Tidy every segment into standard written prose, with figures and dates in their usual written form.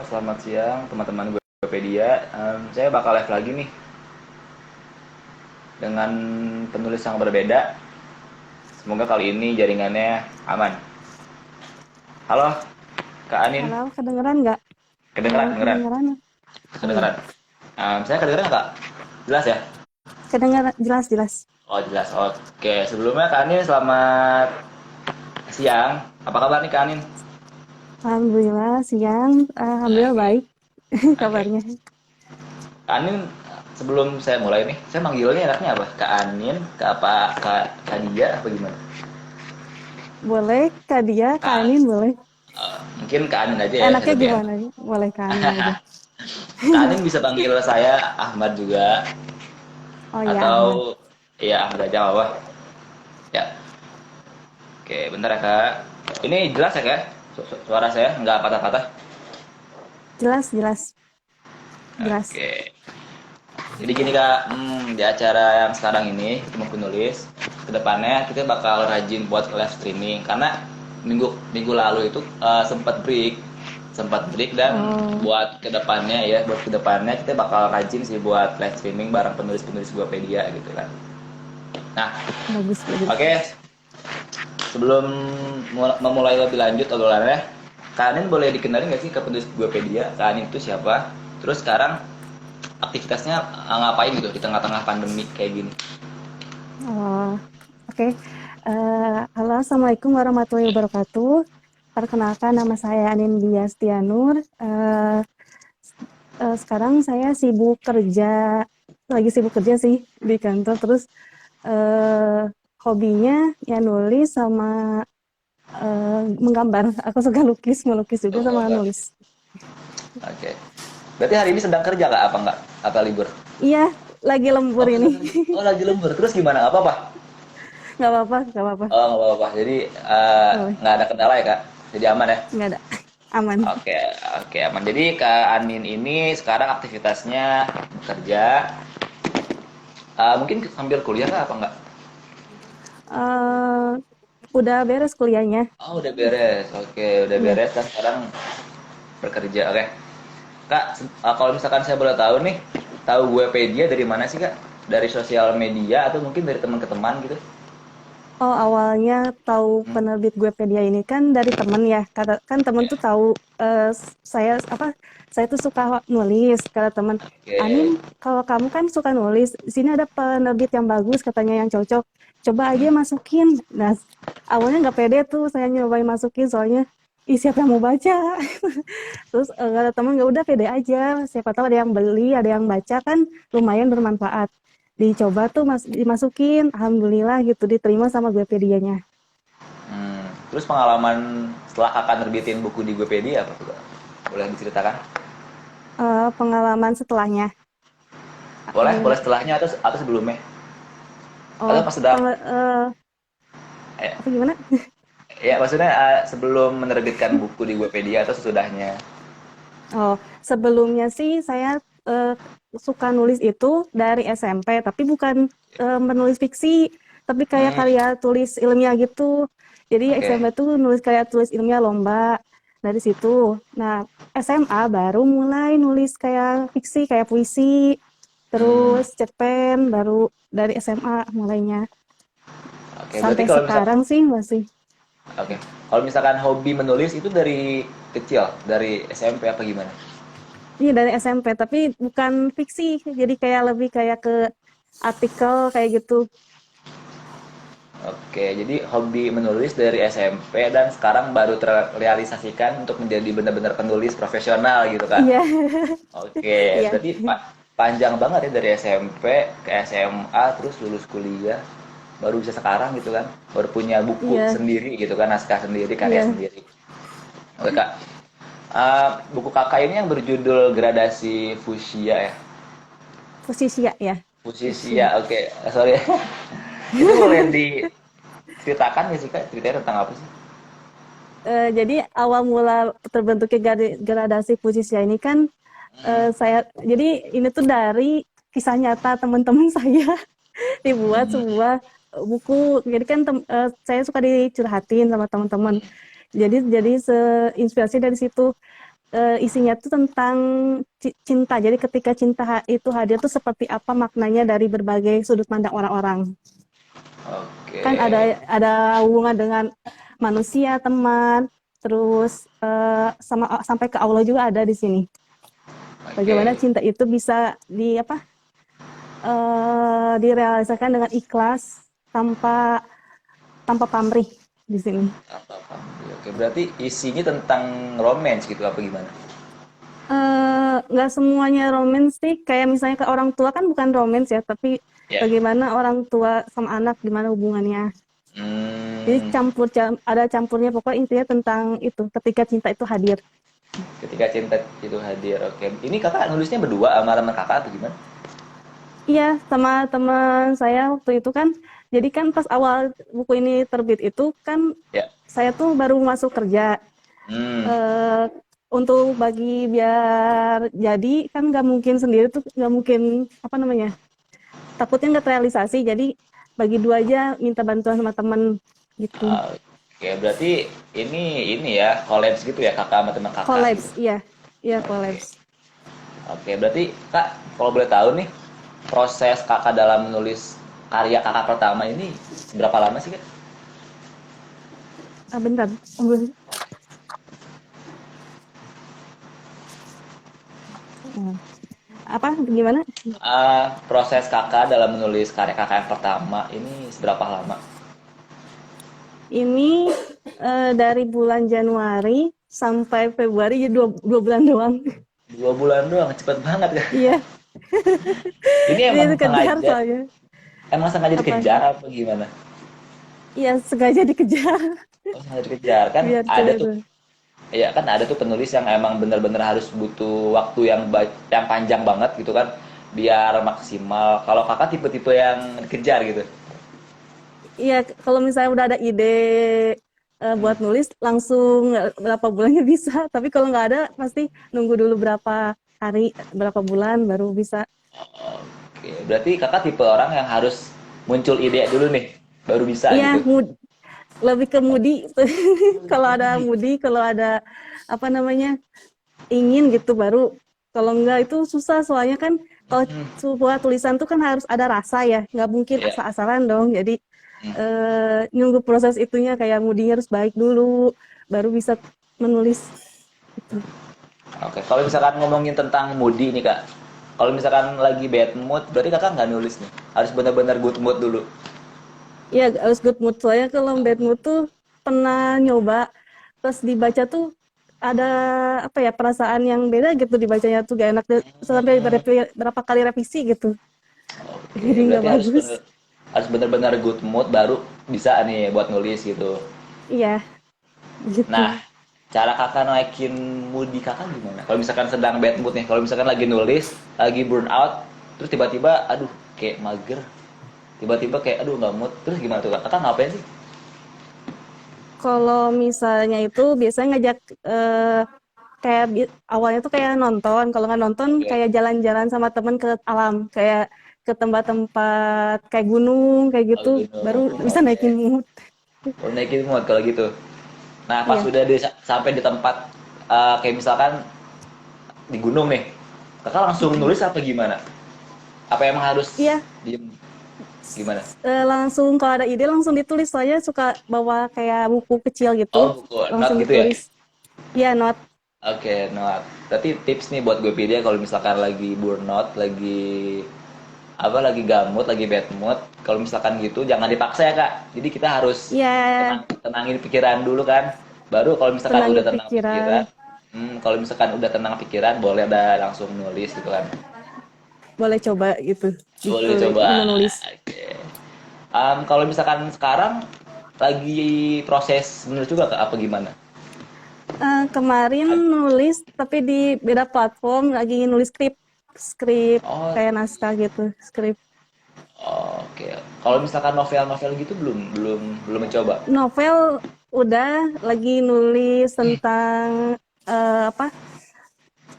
selamat siang teman-teman Wikipedia. Saya bakal live lagi nih dengan penulis yang berbeda. Semoga kali ini jaringannya aman. Halo, Kak Anin. Halo, kedengeran nggak? Halo, Kedengeran, kedengeran, kedengeran? Oh iya, kedengeran. Saya kedengeran nggak? Jelas ya? kedengeran jelas jelas. Oh jelas. Oke, sebelumnya Kak Anin selamat siang. Apa kabar nih Kak Anin? Alhamdulillah siang, alhamdulillah Oke, baik oke. kabarnya. Kak Anin, sebelum saya mulai nih, saya manggilnya enaknya apa? Kak Anin, Kak apa? Kak Dia, apa gimana? Boleh Kak Dia, Kak Kak, Anin boleh. mungkin Kak Anin aja ya, Enaknya lebih enak. gimana? Boleh Kak Anin aja. Kak Anin bisa panggil saya Ahmad juga, Oh iya Ahmad. atau ya Ahmad aja apa? Ya, oke, bentar ya Kak. Ini jelas ya Kak? Suara saya nggak patah-patah? Jelas jelas jelas. Oke. Jadi gini Kak, di acara yang sekarang ini, Ketemu Penulis, kedepannya kita bakal rajin buat live streaming karena minggu minggu lalu itu sempat break dan Oh buat kedepannya kita bakal rajin sih buat live streaming bareng penulis-penulis Guapedia gitu kan. Nah, bagus bagus. oke, sebelum memulai lebih lanjut obrolannya, Kak Anin boleh dikenalin nggak sih ke penulis Guapedia? Kak Anin itu siapa? Terus sekarang aktivitasnya ngapain gitu di tengah-tengah pandemi kayak gini? Oh oke. Halo, assalamualaikum warahmatullahi wabarakatuh. Perkenalkan nama saya Anin Diastianur. Sekarang saya lagi sibuk kerja sih di kantor. Terus eh, hobinya ya nulis sama menggambar. Aku suka melukis juga Oh, sama gambar. nulis. Oke. Berarti hari ini sedang kerja kak apa enggak? Apa libur? Iya, lagi lembur Oh, ini. sedang kerja. Oh, lagi lembur. Terus gimana? Nggak apa-apa? Nggak apa-apa, nggak apa-apa. Oh, nggak apa-apa. Jadi Boleh, nggak ada kendala ya kak? Jadi aman ya? nggak ada. Aman. Oke, oke aman. Jadi Kak Anin ini sekarang aktivitasnya bekerja. Mungkin sambil kuliah kak apa enggak? Eh, udah beres kuliahnya. Oh, udah beres. Oke, udah Iya. beres dan sekarang bekerja. Oke. Kak, kalau misalkan saya boleh tahu nih, tahu Guepedia dari mana sih kak? Dari sosial media atau mungkin dari teman ke teman gitu? Oh, awalnya tahu Hmm, penerbit Guepedia ini kan dari temen ya. Kata kan temen ya. tuh tahu saya apa? Saya tuh suka nulis. Kata temen, Oke. Anin, kalau kamu kan suka nulis, di sini ada penerbit yang bagus, katanya yang cocok. Coba aja Hmm, masukin. Nah, awalnya nggak pede tuh saya nyobain masukin, soalnya ih siapa yang mau baca? Terus kata temen nggak udah pede aja. Siapa tahu ada yang beli, ada yang baca kan lumayan bermanfaat. Dicoba tuh dimasukin, alhamdulillah gitu diterima sama Guepedianya. Terus pengalaman setelah kakak nerbitin buku di Guepedia apa tuh kak? Boleh diceritakan? Pengalaman setelahnya. Boleh, Eh, boleh setelahnya atau sebelumnya? Atau oh, pas sudah, eh, apa gimana? ya maksudnya sebelum menerbitkan buku di Guepedia atau sesudahnya? Oh, sebelumnya sih saya eh, suka nulis itu dari SMP, tapi bukan menulis fiksi, tapi kayak Hmm, karya tulis ilmiah gitu. Jadi oke. SMP tuh nulis karya tulis ilmiah lomba dari situ. Nah, SMA baru mulai nulis kayak fiksi, kayak puisi, Hmm, terus cerpen baru dari SMA mulainya. oke. Berarti Sampai kalau misal, sekarang sih masih. oke. Kalau misalkan hobi menulis itu dari kecil, dari SMP apa gimana? Iya dari SMP, tapi bukan fiksi, jadi kayak lebih kayak ke artikel kayak gitu. Oke, jadi hobi menulis dari SMP dan sekarang baru terrealisasikan untuk menjadi benar-benar penulis profesional gitu kak. Iya, Oke, iya, berarti panjang banget ya dari SMP ke SMA terus lulus kuliah baru bisa sekarang gitu kan, baru punya buku iya, sendiri gitu kan, naskah sendiri, karya iya. sendiri. Oke kak. Buku kakak ini yang berjudul Gradasi Fuchsia ya. Posisi ya, ya. Fuchsia, Usia. oke. Sorry. Itu boleh diceritakan ya sih kak, ceritanya tentang apa sih? Jadi awal mula terbentuknya gradasi posisi ini kan jadi ini tuh dari kisah nyata teman-teman saya dibuat sebuah buku. Jadi kan saya suka dicurhatin sama teman-teman. Jadi seinspirasi dari situ. isinya tuh tentang cinta. Jadi ketika cinta itu hadir tuh seperti apa maknanya dari berbagai sudut pandang orang-orang. Kan Oke. ada hubungan dengan manusia, teman, terus sampai ke Allah juga ada di sini. Bagaimana Oke. cinta itu bisa direalisasikan dengan ikhlas tanpa tanpa pamrih di sini. Apa-apa. Oke, berarti isinya tentang romance gitu apa gimana? Nggak semuanya romance sih, kayak misalnya ke orang tua kan bukan romance ya, tapi Ya. bagaimana orang tua sama anak gimana hubungannya. Jadi Hmm, ada campurnya, pokoknya intinya tentang itu ketika cinta itu hadir. ketika cinta itu hadir. Oke. Ini kakak nulisnya berdua sama teman kakak atau gimana? Iya, sama teman saya waktu itu kan, jadi kan pas awal buku ini terbit itu kan Ya. saya tuh baru masuk kerja. Hmm. eh untuk bagi biar jadi kan nggak mungkin sendiri tuh, nggak mungkin apa namanya, takutnya nggak terrealisasi, jadi bagi dua aja, minta bantuan sama temen gitu. Oke, berarti ini ya collabs gitu ya kakak sama teman kakak Collabs, gitu. iya, iya Oke. collabs. Oke, berarti kak kalau boleh tahu nih proses kakak dalam menulis karya kakak pertama ini berapa lama sih kak? Bentar. Apa gimana Proses kakak dalam menulis karya kakak yang pertama ini seberapa lama? ini? Dari bulan Januari sampai Februari, jadi dua bulan doang. 2 bulan doang, cepet banget kak. Iya, Ini dia itu kejar soalnya. emang sengaja Apa? dikejar apa gimana? Iya, sengaja dikejar. Oh, sengaja dikejar kan Biar ada coba tuh. itu. Ya kan ada tuh penulis yang emang bener-bener harus butuh waktu yang panjang banget gitu kan biar maksimal. Kalau kakak tipe-tipe yang dikejar gitu. Iya, kalau misalnya udah ada ide Hmm. buat nulis, langsung berapa bulannya bisa. Tapi kalau nggak ada, pasti nunggu dulu berapa hari, berapa bulan baru bisa. Oke, berarti kakak tipe orang yang harus muncul ide dulu nih, baru bisa Iya, gitu. lebih ke moody. Oh, lebih Kalau ke ada moody. moody, kalau ada apa namanya, ingin gitu baru. Kalau nggak itu susah, soalnya kan kalau Hmm, sebuah tulisan tuh kan harus ada rasa ya, nggak mungkin ya. asal-asalan dong. Jadi Hmm. nunggu proses itunya, kayak moodnya harus baik dulu, baru bisa menulis itu. Oke, kalau misalkan ngomongin tentang moody nih kak, kalau misalkan lagi bad mood, berarti kakak nggak nulis nih, harus benar-benar good mood dulu. Iya, harus good mood, soalnya kalau bad mood tuh pernah nyoba, pas dibaca tuh ada apa ya, perasaan yang beda gitu, dibacanya tuh gak enak, sampai Hmm. berapa kali revisi gitu. Oke, Jadi nggak berarti bagus. harus benar-benar good mood baru bisa nih buat nulis gitu. Iya, gitu. Nah, cara kakak naikin moodi kakak gimana? Kalau misalkan sedang bad mood nih, kalau misalkan lagi nulis, lagi burn out, terus tiba-tiba, aduh, kayak mager, tiba-tiba kayak, aduh nggak mood, terus gimana tuh kak? Kakak ngapain sih? Kalau misalnya itu biasanya ngajak, kayak awalnya tuh kayak nonton, kalau nggak nonton Oke, kayak jalan-jalan sama temen ke alam, kayak ke tempat-tempat kayak gunung kayak oh gitu, baru gunung, bisa oke. naikin mood. Baru naikin mood kalau gitu. Nah, pas Iya, sudah sampai di tempat, kayak misalkan di gunung nih, kakak langsung mm-mm. nulis apa gimana? Apa emang harus Iya, diem? Gimana? langsung kalau ada ide langsung ditulis, soalnya suka bawa kayak buku kecil gitu, Oh, buku not langsung gitu ya? ditulis. Iya, not. Oke, Noah. Berarti tips nih buat gue pilih kalau misalkan lagi burnout, lagi gamut, lagi bad mood. Kalau misalkan gitu jangan dipaksa ya, Kak. Jadi kita harus Iya, tenangin pikiran dulu kan. Baru kalau misalkan tenangin udah tenang pikiran, pikiran, kalau misalkan udah tenang pikiran boleh ada langsung nulis gitu kan. boleh coba gitu, Boleh gitu coba. menulis. Oke. Kalau misalkan sekarang lagi proses menulis juga Kak, apa gimana? Kemarin nulis tapi di beda platform, lagi nulis skrip, skrip Oh, kayak naskah gitu, skrip oke. Kalau misalkan novel-novel gitu belum belum belum mencoba. novel. Udah lagi nulis tentang apa,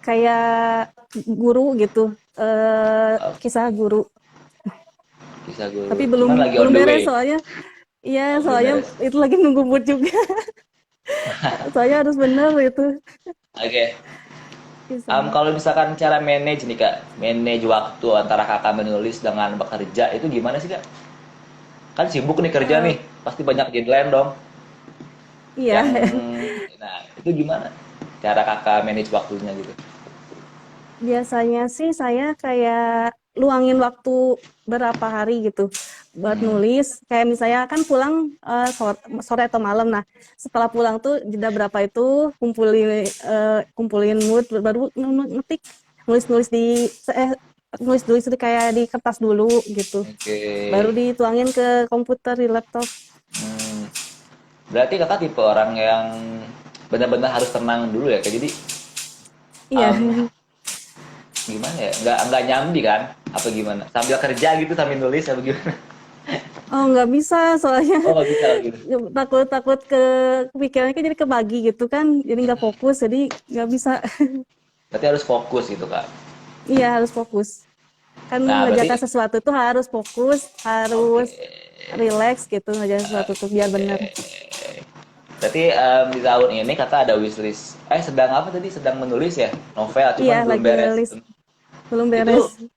kayak guru gitu, kisah guru, Bisa guru. tapi Cuman belum lagi on belum the way. beres soalnya. Iya, Oh, belum soalnya beres. itu lagi nunggu mood juga. Soalnya harus bener itu. Oke. Bisa. Kalau misalkan cara manage nih kak, manage waktu antara kakak menulis dengan bekerja itu gimana sih kak? Kan sibuk nih kerja Eh, nih, pasti banyak deadline dong. iya. Yang, nah itu gimana? Cara kakak manage waktunya gitu. Biasanya sih saya kayak luangin waktu berapa hari gitu buat Hmm, nulis. Kayak misalnya kan pulang sore atau malam. Nah, setelah pulang tuh jeda berapa itu kumpulin mood baru ngetik nulis-nulis nulis-nulis di kayak di kertas dulu gitu. oke. Baru dituangin ke komputer di laptop. Hmm, berarti kakak tipe orang yang benar-benar harus tenang dulu ya, kayak jadi Iya. um, gimana ya? Nggak nyambi kan? Apa gimana? Sambil kerja gitu sambil nulis apa gimana? Oh, nggak bisa soalnya Oh nggak bisa kalau gitu. takut takut kepikirannya kan jadi kebagi gitu kan, jadi nggak fokus, jadi nggak bisa. Berarti harus fokus gitu kak. Iya, harus fokus. Kan Nah berarti ngerjakan sesuatu tuh harus fokus, oke. harus relax gitu ngerjakan sesuatu tuh biar bener. Berarti di tahun ini kakak ada wishlist. Sedang apa tadi? Sedang menulis ya? Novel, Iya, cuman belum lagi beres. nulis, belum beres. Itu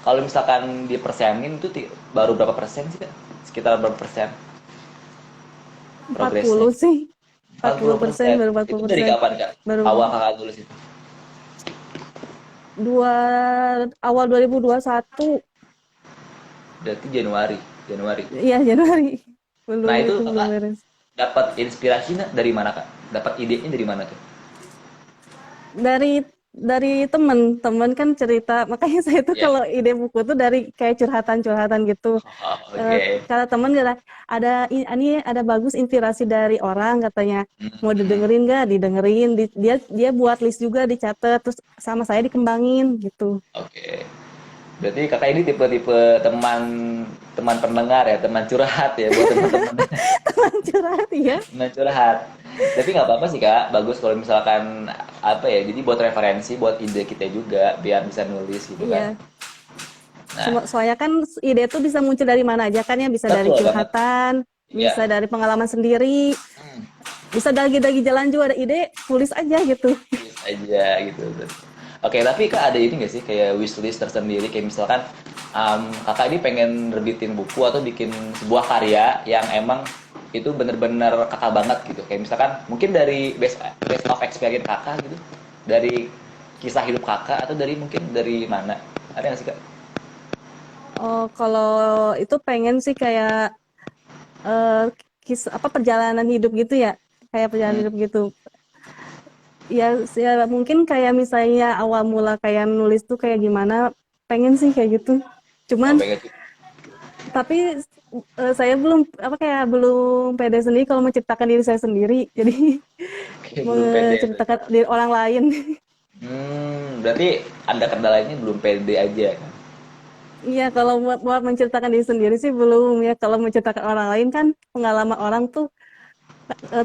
kalau misalkan dipersenin itu baru berapa persen sih kak? Sekitar berapa persen 40 progresnya? sih. empat Empat puluh puluh persen persen. baru empat Itu puluh dari persen kapan kak? Baru Awal kakak tulis itu? dua awal 2021. Berarti Januari. Januari. Iya, Januari. Nah Belum itu itu belum kakak beres. dapat inspirasinya dari mana kak? Dapat idenya dari mana tuh? Dari temen kan cerita, makanya saya tuh Ya. kalau ide buku tuh dari kayak curhatan-curhatan gitu. Oh, oke. Kata temen gak ini ada bagus inspirasi dari orang katanya, mau Hmm, didengerin nggak, didengerin. Dia buat list juga, dicatat, terus sama saya dikembangin gitu. oke. Berarti kakak ini tipe-tipe teman teman pendengar ya, teman curhat ya buat teman-teman. Teman curhat ya. Teman curhat. Tapi nggak apa-apa sih kak, bagus kalau misalkan apa ya, jadi buat referensi, buat ide kita juga, biar bisa nulis gitu kan. Iya, Nah, soalnya kan ide tuh bisa muncul dari mana aja kan ya, bisa dari betul banget. curhatan, bisa Ya, dari pengalaman sendiri, bisa dari jalan juga ada ide, tulis aja gitu. tulis aja gitu. Oke, tapi kak ada ini nggak sih kayak wishlist tersendiri, kayak misalkan kakak ini pengen nerbitin buku atau bikin sebuah karya yang emang itu bener-bener kakak banget gitu. Kayak misalkan mungkin dari base of experience kakak gitu, dari kisah hidup kakak atau dari mungkin dari mana? Ada nggak sih kak? Oh, kalau itu pengen sih kayak eh apa perjalanan hidup gitu ya, kayak perjalanan Hmm, hidup gitu. Ya mungkin kayak misalnya awal mula kayak nulis tuh kayak gimana, pengen sih kayak gitu. oh Cuman pengen tuh. tapi saya belum apa kayak belum pede sendiri kalau menceritakan diri saya sendiri. Jadi Oke, belum pede. menceritakan diri orang lain. Berarti ada kendalanya belum pede aja kan? Iya, kalau buat menceritakan diri sendiri sih belum ya. Kalau menceritakan orang lain kan pengalaman orang tuh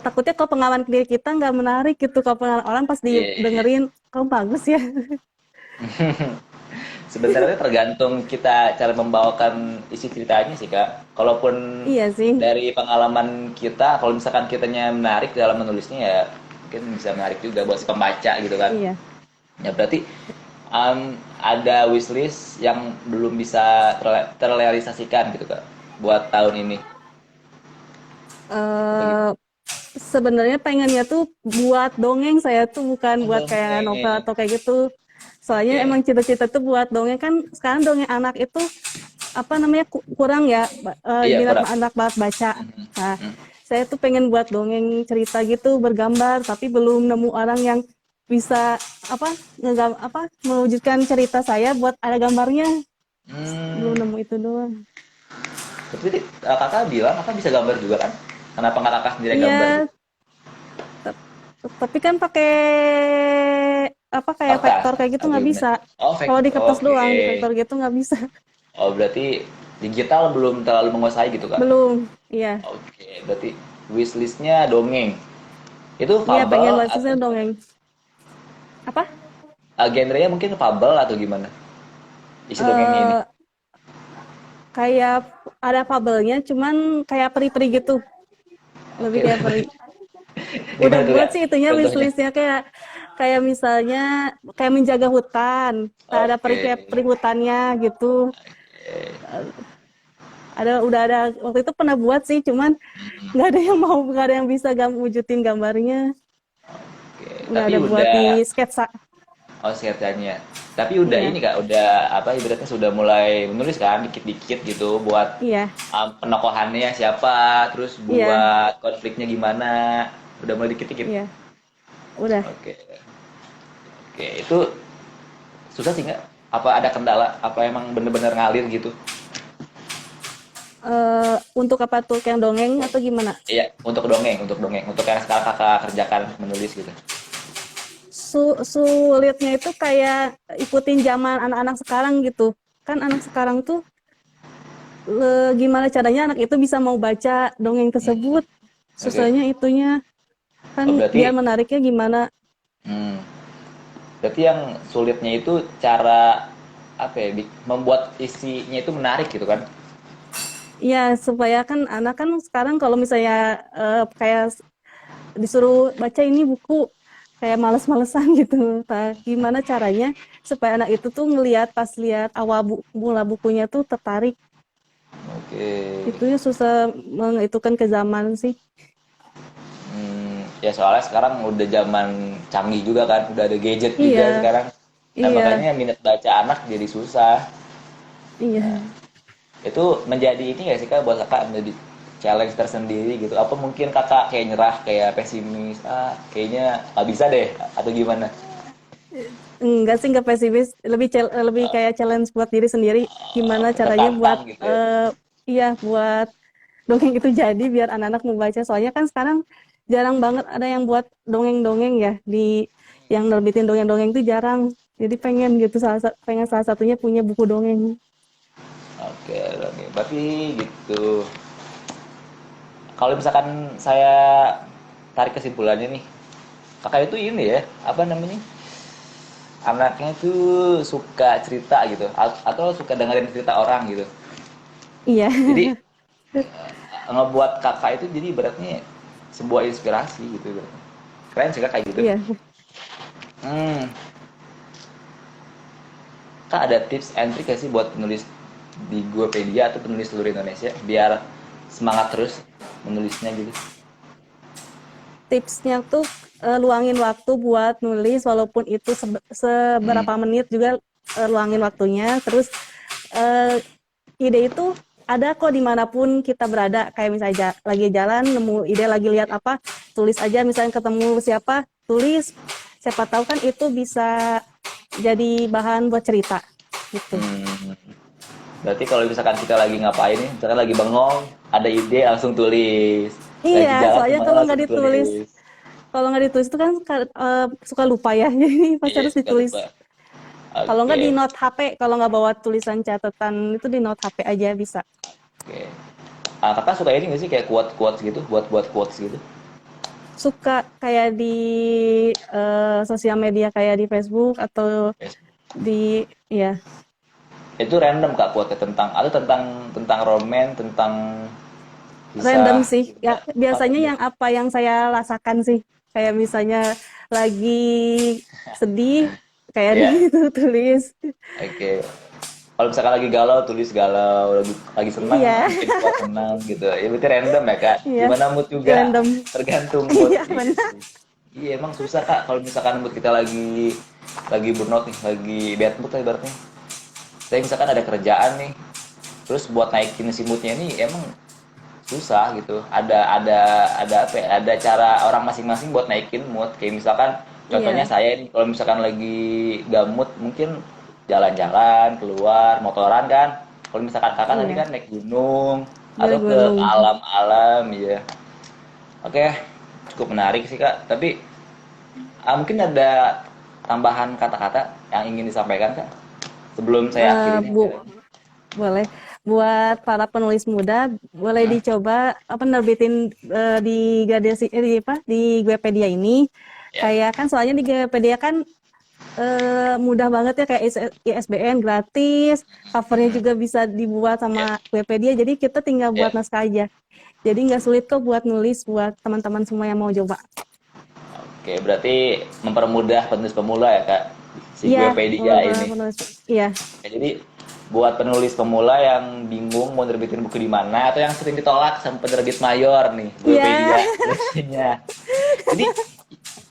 takutnya kalau pengalaman diri kita nggak menarik gitu. Kalau pengalaman orang pas Iya, iya, iya. didengerin, kamu bagus ya. Sebenarnya tergantung kita cara membawakan isi ceritanya sih kak. Kalaupun Iya sih. dari pengalaman kita, kalau misalkan kitanya menarik dalam menulisnya ya mungkin bisa menarik juga buat si pembaca gitu kan. Iya. Ya berarti ada wishlist yang belum bisa terrealisasikan gitu kak buat tahun ini. Apa gitu? eh Sebenarnya pengennya tuh buat dongeng, saya tuh bukan Oh, buat kayak novel dongeng. atau kayak gitu. Soalnya Oke. emang cita-cita tuh buat dongeng kan, sekarang dongeng anak itu apa namanya kurang ya, Iya minat kurang. anak banget baca. Mhm, Nah, mhm. saya tuh pengen buat dongeng cerita gitu bergambar, tapi belum nemu orang yang bisa apa mewujudkan cerita saya buat ada gambarnya. Belum Hmm, nemu itu doang. tapi kakak bilang kakak bisa gambar juga kan? Kenapa nggak kakak sendiri yang gambar Iya, gitu? tep- tapi kan pakai apa kayak vektor Kertas kayak gitu atau nggak gimana? bisa. Oh, Kalau di kertas oke. doang, di vektor gitu nggak bisa. Oh, berarti digital belum terlalu menguasai gitu, Kak? Belum. Iya. Oke, berarti wishlistnya dongeng. Itu Iya, pengen fable atau basisnya gimana? dongeng. Apa? Genrenya mungkin fable atau gimana? Isi dongengnya ini. eh Kayak ada fabelnya, cuman kayak peri-peri gitu. Lebih kayak peri. Udah Gimana tuh buat Kak? sih itunya Contohnya? list-listnya kayak kayak misalnya kayak menjaga hutan, ada Oke. perihutannya gitu. Udah ada waktu itu pernah buat sih, cuman Hmm, nggak ada yang mau, nggak ada yang bisa wujudin gambarnya. oke. Udah Tapi ada buat udah di sketsa. oh sketsanya. Tapi udah Iya, ini Kak, udah apa ibaratnya sudah mulai menulis kan dikit-dikit gitu buat iya, penokohannya siapa, terus iya, buat konfliknya gimana. Udah mulai dikit-dikit. iya, udah. Oke. Oke, itu susah sih nggak? Apa ada kendala? Apa emang bener-bener ngalir gitu? Untuk apa tuh yang dongeng atau gimana? Iya, untuk dongeng, untuk yang sekarang kakak kerjakan menulis gitu. Sulitnya itu kayak ikutin zaman anak-anak sekarang gitu. Kan anak sekarang tuh gimana caranya anak itu bisa mau baca dongeng tersebut. Oke. Susahnya itunya Oh, kan biar berarti, menariknya gimana. hmm, berarti yang sulitnya itu cara apa ya, membuat isinya itu menarik gitu kan? Ya supaya kan anak kan sekarang kalau misalnya kayak disuruh baca ini buku kayak males-malesan gitu. Nah, gimana caranya supaya anak itu tuh ngelihat pas lihat awal mula bukunya tuh tertarik. Oke. Itu ya susah mengitukan ke zaman sih. Ya soalnya sekarang udah zaman canggih juga kan, udah ada gadget juga Iya, sekarang. Nah iya, makanya minat baca anak jadi susah. iya. Itu menjadi ini nggak sih kak buat kakak menjadi challenge tersendiri gitu? Apa mungkin kakak kayak nyerah, kayak pesimis, kayaknya nggak bisa deh, atau gimana? Enggak sih, enggak pesimis. Lebih kayak challenge buat diri sendiri. Gimana caranya buat Ketantang gitu ya? iya buat dongeng itu jadi biar anak-anak mau baca. Soalnya kan sekarang jarang banget ada yang buat dongeng-dongeng ya di yang nerbitin dongeng-dongeng itu jarang. Jadi pengen gitu pengen salah satunya punya buku dongeng. Oke, oke. Berarti gitu. Kalau misalkan saya tarik kesimpulannya nih, kakak itu ini ya, apa namanya? Anaknya tuh suka cerita gitu, atau suka dengerin cerita orang gitu. Iya. Jadi ngebuat kakak itu jadi beratnya sebuah inspirasi gitu berarti. Keren sih kak kayak gitu. Iya. Hmm, kak ada tips and trick gak sih buat penulis di Gopedia atau penulis seluruh Indonesia biar semangat terus menulisnya gitu? Tipsnya tuh luangin waktu buat nulis walaupun itu Hmm, seberapa menit juga luangin waktunya. Terus eh, ide itu ada kok dimanapun kita berada. Kayak misalnya lagi jalan nemu ide, lagi lihat apa, tulis aja. Misalnya ketemu siapa, tulis. Siapa tahu kan itu bisa jadi bahan buat cerita gitu. hmm. Berarti kalau misalkan kita lagi ngapain nih, misalkan lagi bengong, ada ide langsung tulis. Iya, Lagi jalan soalnya kemana langsung tulis. kalau nggak ditulis itu kan suka lupa ya. Jadi pasti Iya, harus suka ditulis. lupa. Kalau nggak di Oke, note HP, kalau nggak bawa tulisan catatan itu di note HP aja bisa. oke. Kakak suka ini nggak sih kayak quotes-quotes gitu, buat-buat quotes gitu? Suka kayak di sosial media kayak di Facebook atau Yes. di ya Itu random kak quote tentang atau tentang roman, tentang random kisah sih. Ya cinta. biasanya Oke. yang apa yang saya rasakan sih. Kayak misalnya lagi sedih, kayak di Iya, itu tulis. oke. Kalau misalkan lagi galau, tulis galau. Lagi senang, Iya, bikin quote senang gitu. Ya berarti random ya kak. iya, Gimana mood juga, random. tergantung mood. Iya Iya benar. sih. Iya emang susah kak kalau misalkan mood kita lagi burnout nih, lagi bad mood lah ibaratnya. Saya misalkan ada kerjaan nih, terus buat naikin si moodnya ini emang susah gitu. Ada apa ya? Ada cara orang masing-masing buat naikin mood. Kayak misalkan contohnya Iya, saya nih kalau misalkan lagi gak mood mungkin jalan-jalan, keluar, motoran kan. Kalau misalkan kakak tadi iya. kan naik gunung Dari atau ke gunung. alam-alam ya. Oke, cukup menarik sih kak. Tapi mungkin ada tambahan kata-kata yang ingin disampaikan kak sebelum saya Eh, akhiri nih bu, acaranya. Boleh. Buat para penulis muda, boleh Hah? dicoba apa nerbitin di gradasi di apa di Wikipedia ini. Ya. Kayak kan soalnya di Wikipedia kan mudah banget ya kayak ISBN gratis, covernya juga bisa dibuat sama Wikipedia. Jadi kita tinggal buat Ya. naskah aja. Jadi nggak sulit kok buat nulis buat teman-teman semua yang mau coba. Oke, berarti mempermudah penulis pemula ya Kak, si Iya, Guepedia ini. penulis. Iya, Ya, jadi buat penulis pemula yang bingung mau nerbitin buku di mana atau yang sering ditolak sama penerbit mayor nih, iya, Guepedia solusinya. Jadi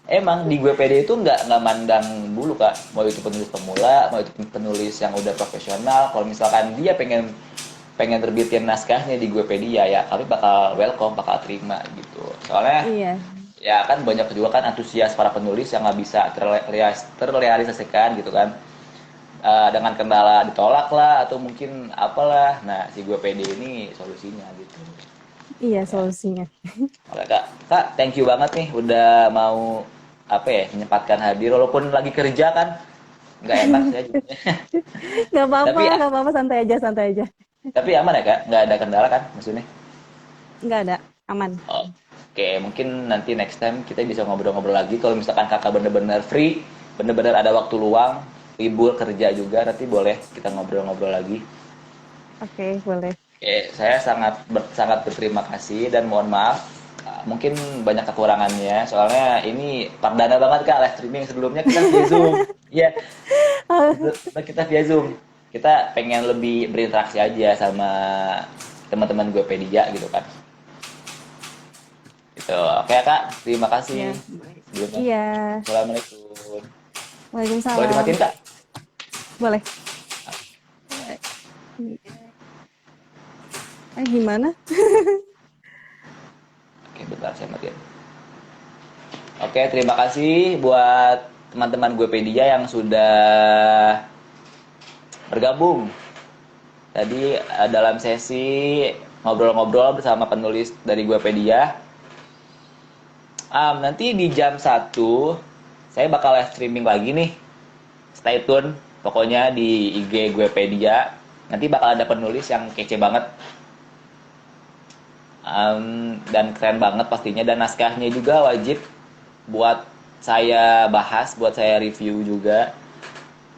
emang di Guepedia itu nggak mandang bulu Kak, mau itu penulis pemula, mau itu penulis yang udah profesional. Kalau misalkan dia pengen pengen terbitin naskahnya di Guepedia ya kami bakal welcome, bakal terima gitu. Soalnya iya, ya kan banyak juga kan antusias para penulis yang nggak bisa terrealisasikan gitu kan. Dengan kendala ditolak lah atau mungkin apalah. Nah, si gue pede ini solusinya gitu. iya Ya. solusinya. Oke, Kak, thank you banget nih udah mau apa ya, menyempatkan hadir walaupun lagi kerja kan. Nggak enak saya juga. Nggak apa-apa, santai aja. Tapi aman ya, Kak? Nggak ada kendala kan maksudnya? Nggak ada, aman. Oke, mungkin nanti next time kita bisa ngobrol-ngobrol lagi kalau misalkan Kakak bener-bener free, bener-bener ada waktu luang, libur kerja juga, nanti boleh kita ngobrol-ngobrol lagi. Oke, boleh. Oke, saya sangat berterima kasih dan mohon maaf mungkin banyak kekurangannya soalnya ini perdana banget Kak live streaming, sebelumnya kita via Zoom. Iya, sebelumnya kita via Zoom. Kita pengen lebih berinteraksi aja sama teman-teman gue pedia gitu kan. Gitu. Oke Kak, terima kasih Ya, sebelumnya. iya. Assalamualaikum. Boleh Waalaikumsalam. dimatiin Kak? Boleh. Gimana? Oke, bentar saya matiin. Oke, terima kasih buat teman-teman gue pedia yang sudah bergabung tadi dalam sesi ngobrol-ngobrol bersama penulis dari Guepedia. Nanti di jam 1 saya bakal live streaming lagi nih. Stay tune pokoknya di IG Guepedia. Nanti bakal ada penulis yang kece banget. Dan keren banget pastinya, dan naskahnya juga wajib buat saya bahas, buat saya review juga.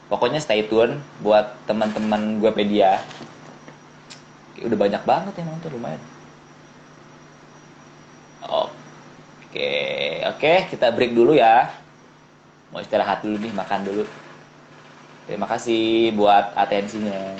Pokoknya stay tune buat teman-teman Guepedia. Udah banyak banget yang nonton, lumayan. Oke, oke, kita break dulu ya. Mau istirahat dulu nih, makan dulu. Terima kasih buat atensinya.